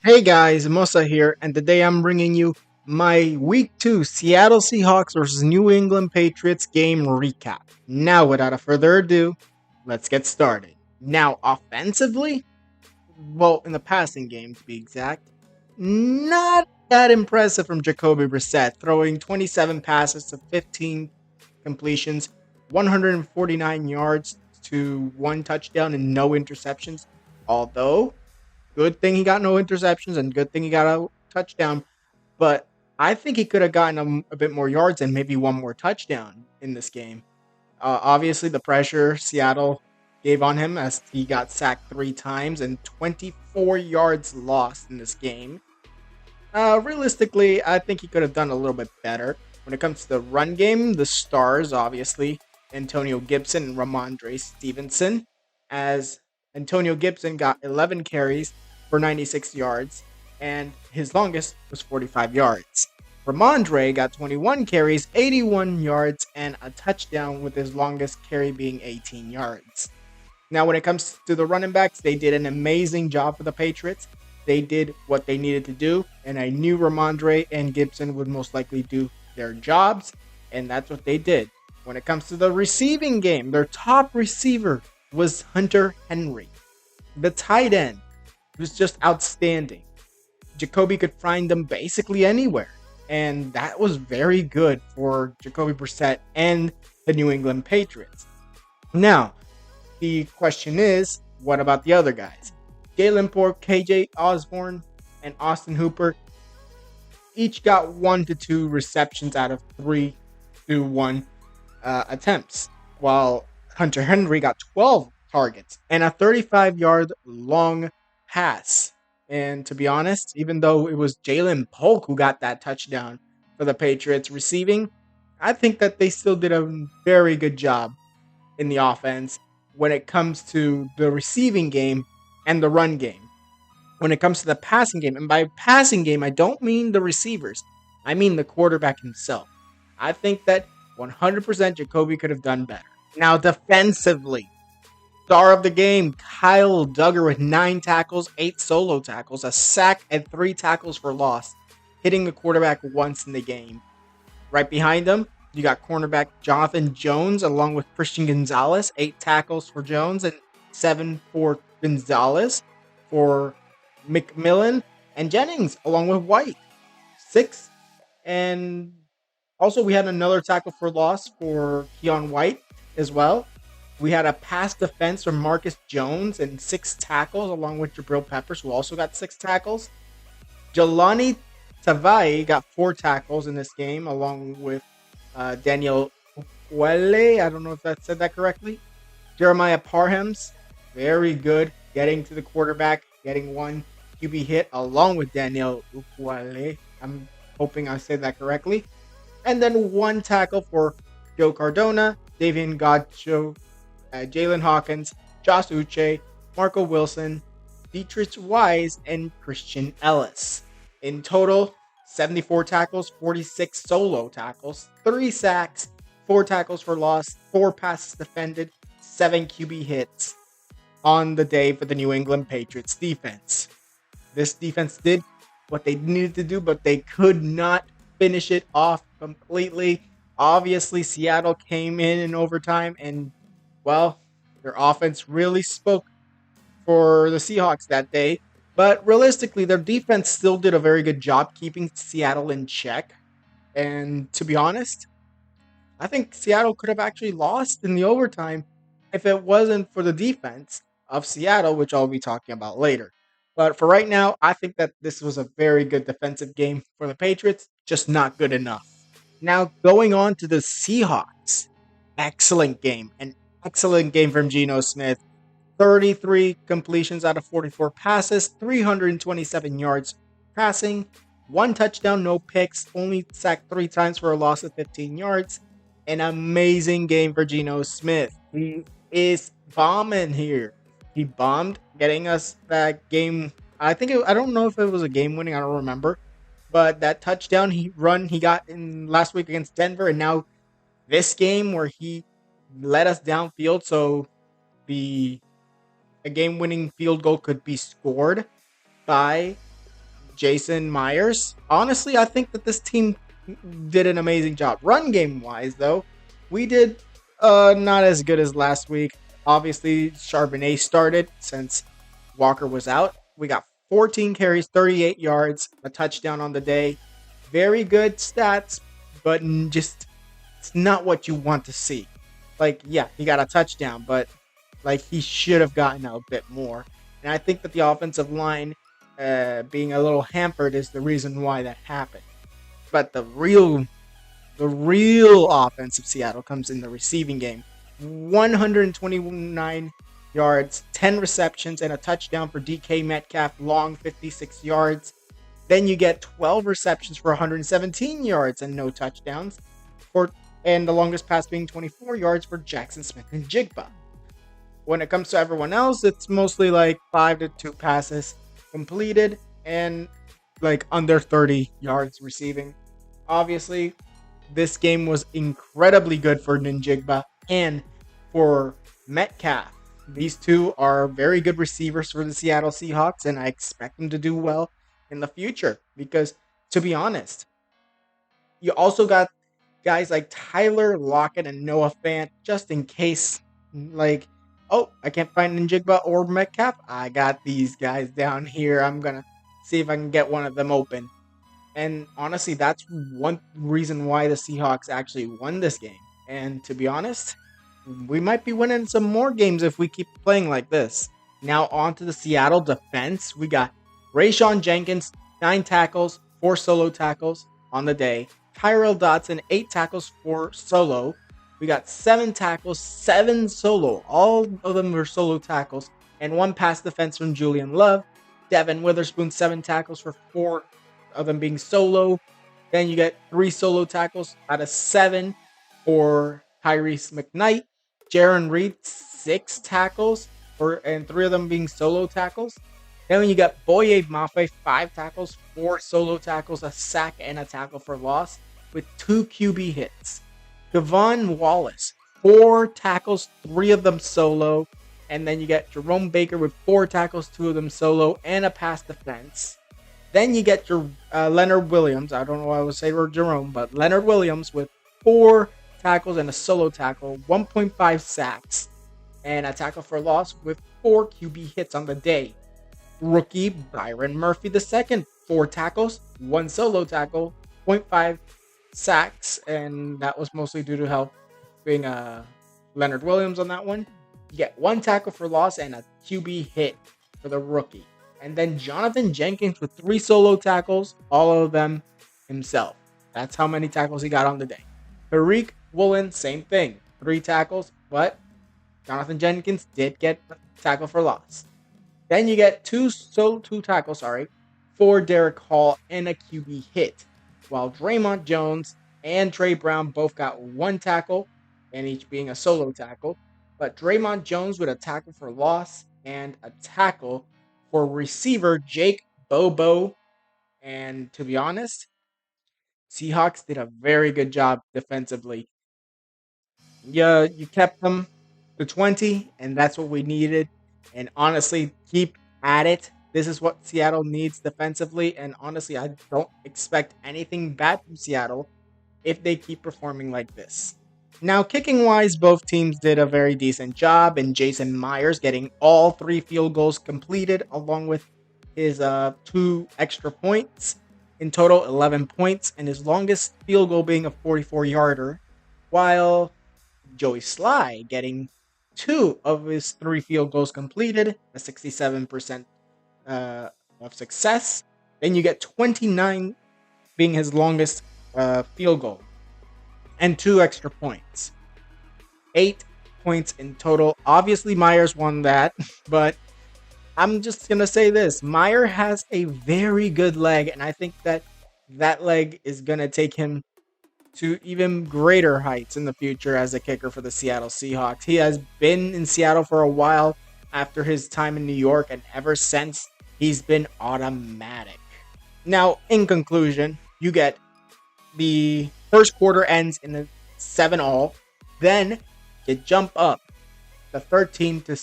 Hey guys, Musa here, and today I'm bringing you my Week 2 Seattle Seahawks versus New England Patriots game recap. Now, without a further ado, let's get started. Now, offensively, well, in the passing game to be exact, not that impressive from Jacoby Brissett, throwing 27 passes to 15 completions, 149 yards to one touchdown, and no interceptions. Although good thing he got no interceptions and good thing he got a touchdown. But I think he could have gotten a bit more yards and maybe one more touchdown in this game. Obviously, the pressure Seattle gave on him as he got sacked 3 times and 24 yards lost in this game. Realistically, I think he could have done a little bit better. When it comes to the run game, the stars, obviously, Antonio Gibson and Ramondre Stevenson, as Antonio Gibson got 11 carries for 96 yards, and his longest was 45 yards. Ramondre got 21 carries, 81 yards, and a touchdown with his longest carry being 18 yards. Now, when it comes to the running backs, they did an amazing job for the Patriots. They did what they needed to do, and I knew Ramondre and Gibson would most likely do their jobs, and that's what they did. When it comes to the receiving game, their top receiver was Hunter Henry. The tight end was just outstanding. Jacoby could find them basically anywhere, and that was very good for Jacoby Brissett and the New England Patriots. Now, the question is, what about the other guys? Jalen Poor, KJ Osborne, and Austin Hooper each got 1 to 2 receptions out of 3 to 1 attempts, while Hunter Henry got 12 targets and a 35-yard long pass. And to be honest, even though it was Jalen Polk who got that touchdown for the Patriots receiving, I think that they still did a very good job in the offense when it comes to the receiving game and the run game. When it comes to the passing game, and by passing game, I don't mean the receivers, I mean the quarterback himself. I think that 100% Jacoby could have done better. Now, defensively, star of the game, Kyle Duggar with 9 tackles, 8 solo tackles, a sack, and 3 tackles for loss, hitting the quarterback once in the game. Right behind him, you got cornerback Jonathan Jones along with Christian Gonzalez, 8 tackles for Jones and 7 for Gonzalez. For McMillan and Jennings along with White, 6. And also we had another tackle for loss for Keon White as well. We had a pass defense from Marcus Jones and 6 tackles along with Jabril Peppers, who also got 6 tackles. Jelani Tavai got 4 tackles in this game, along with Daniel Ukwele. I don't know if that said that correctly. Jeremiah Parhams, very good, getting to the quarterback, getting 1 QB hit, along with Daniel Ukwele. I'm hoping I said that correctly. And then 1 tackle for Joe Cardona, Davian Godcho, Jalen Hawkins, Josh Uche, Marco Wilson, Dietrich Wise, and Christian Ellis. In total, 74 tackles, 46 solo tackles, 3 sacks, 4 tackles for loss, 4 passes defended, 7 QB hits on the day for the New England Patriots defense. This defense did what they needed to do, but they could not finish it off completely. Obviously, Seattle came in overtime, and, well, their offense really spoke for the Seahawks that day. But realistically, their defense still did a very good job keeping Seattle in check. And to be honest, I think Seattle could have actually lost in the overtime if it wasn't for the defense of Seattle, which I'll be talking about later. But for right now, I think that this was a very good defensive game for the Patriots, just not good enough. Now, going on to the Seahawks. Excellent game from Geno Smith. 33 completions out of 44 passes, 327 yards passing, 1 touchdown, no picks, only sacked 3 times for a loss of 15 yards. An amazing game for Geno Smith. He is bombing here. He bombed, getting us that game. I don't know if it was a game winning, I don't remember. But that touchdown he got in last week against Denver, and now this game where he led us downfield, so a game-winning field goal could be scored by Jason Myers. Honestly, I think that this team did an amazing job. Run game wise, though, we did not as good as last week. Obviously, Charbonnet started since Walker was out. We got 14 carries, 38 yards, a touchdown on the day. Very good stats, but just it's not what you want to see. Like, yeah, he got a touchdown, but like he should have gotten a bit more. And I think that the offensive line being a little hampered is the reason why that happened. But the real offense of Seattle comes in the receiving game. 129 yards, 10 receptions, and a touchdown for DK Metcalf, long 56 yards. Then you get 12 receptions for 117 yards and no touchdowns. For and the longest pass being 24 yards for Jackson Smith and Jigba. When it comes to everyone else, it's mostly like 5 to 2 passes completed and like under 30 yards receiving. Obviously, this game was incredibly good for Ninjigba and for Metcalf. These two are very good receivers for the Seattle Seahawks, and I expect them to do well in the future because, to be honest, you also got guys like Tyler Lockett and Noah Fant just in case, like, oh, I can't find Njigba or Metcalf. I got these guys down here. I'm going to see if I can get one of them open. And honestly, that's one reason why the Seahawks actually won this game. And to be honest, we might be winning some more games if we keep playing like this. Now on to the Seattle defense. We got Rayshawn Jenkins, 9 tackles, 4 solo tackles on the day. Tyrell Dodson, 8 tackles, 4 solo. We got 7 tackles, 7 solo. All of them were solo tackles. And 1 pass defense from Julian Love. Devin Witherspoon, 7 tackles for 4 of them being solo. Then you get 3 solo tackles out of 7 for Tyrese McKnight. Jaron Reed, 6 tackles and 3 of them being solo tackles. Then when you got Boye Mafe, 5 tackles, 4 solo tackles, a sack, and a tackle for loss with 2 QB hits. Devon Wallace, 4 tackles, 3 of them solo. And then you get Jerome Baker with 4 tackles, 2 of them solo, and a pass defense. Then you get your Leonard Williams. I don't know why I would say Jerome, but Leonard Williams with 4 tackles and a solo tackle, 1.5 sacks, and a tackle for loss with 4 QB hits on the day. Rookie Byron Murphy II, 4 tackles, 1 solo tackle, 0.5 sacks, and that was mostly due to helping Leonard Williams on that one. You get 1 tackle for loss and a QB hit for the rookie. And then Jonathan Jenkins with 3 solo tackles, all of them himself. That's how many tackles he got on the day. Tariq Woolen, same thing. 3 tackles, but Jonathan Jenkins did get a tackle for loss. Then you get 2 tackles, for Derek Hall and a QB hit. While Draymond Jones and Trey Brown both got 1 tackle, and each being a solo tackle. But Draymond Jones with a tackle for loss and a tackle for receiver Jake Bobo. And to be honest, Seahawks did a very good job defensively. Yeah, you kept them to 20, and that's what we needed. And honestly, keep at it. This is what Seattle needs defensively. And honestly, I don't expect anything bad from Seattle if they keep performing like this. Now, kicking wise, both teams did a very decent job, and Jason Myers getting all 3 field goals completed, along with his 2 extra points. In total, 11 points, and his longest field goal being a 44-yarder, while Joey Sly getting 2 of his 3 field goals completed, a 67% of success. Then you get 29 being his longest field goal, and 2 extra points. 8 points in total. Obviously, Myers won that, but I'm just going to say this. Meyer has a very good leg, and I think that leg is going to take him to even greater heights in the future as a kicker for the Seattle Seahawks. He has been in Seattle for a while after his time in New York, and ever since, he's been automatic. Now, in conclusion, you get the first quarter ends in the 7-all. Then you jump up the 13 to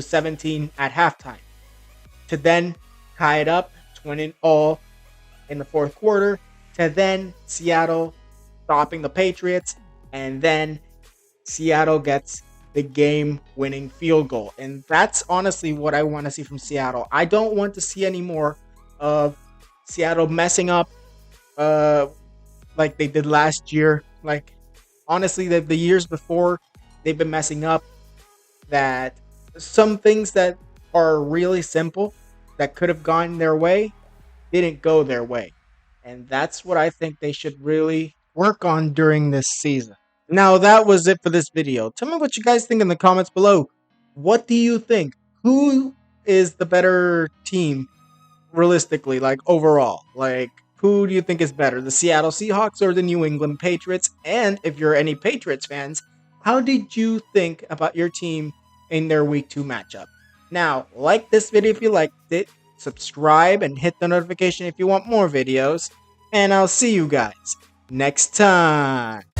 17 at halftime to then tie it up winning all in the fourth quarter, to then Seattle stopping the Patriots, and then Seattle gets the game winning field goal. And that's honestly what I want to see from Seattle. I don't want to see any more of Seattle messing up uh like they did last year. Like honestly, the years before they've been messing up, that some things that are really simple that could have gone their way didn't go their way. And that's what I think they should really work on during this season. Now, that was it for this video. Tell me what you guys think in the comments below. What do you think? Who is the better team realistically, like overall? Like, who do you think is better, the Seattle Seahawks or the New England Patriots? And if you're any Patriots fans, how did you think about your team in their week 2 matchup? Now, like this video if you liked it, subscribe and hit the notification if you want more videos, and I'll see you guys next time.